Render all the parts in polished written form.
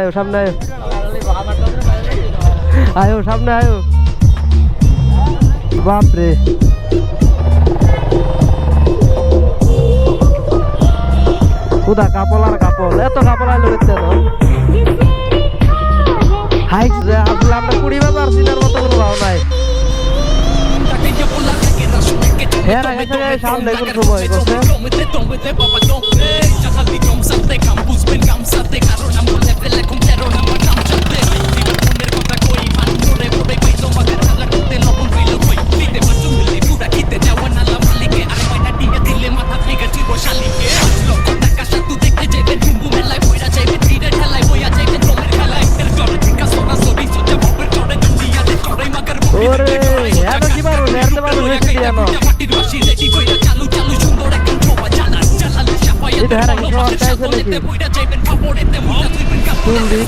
আয়ো সামনে আয়ো সামনে আয়ো বাপরে কোথা কাপল আর কাপল এত কাপল আইলো দেখতে তো হাইক আসলে আমরা 20 বাজার সিনার মতো কোনো ভাব নাই হ্যাঁ না গেছে সামনে কোন সময় করছে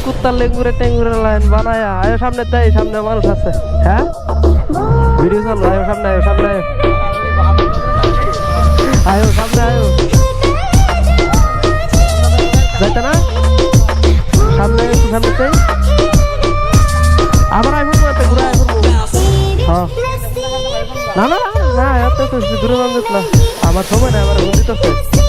কুত্তার লেঙ্গুরে টেঙ্গুরে লাইন বানায় আয়ো সামনে তাই সামনে মানুষ আছে হ্যাঁ ভিডিও চালু আয়ো সামনে আয়ো সামনে আয়ো সামনে আয়ো যাইতে না সামনে সামনে চাই আবার আইফোন করতে ঘুরে আইফোন হ্যাঁ না না না এত তো দূরে যান না আমার সময় না আমার দিতেছে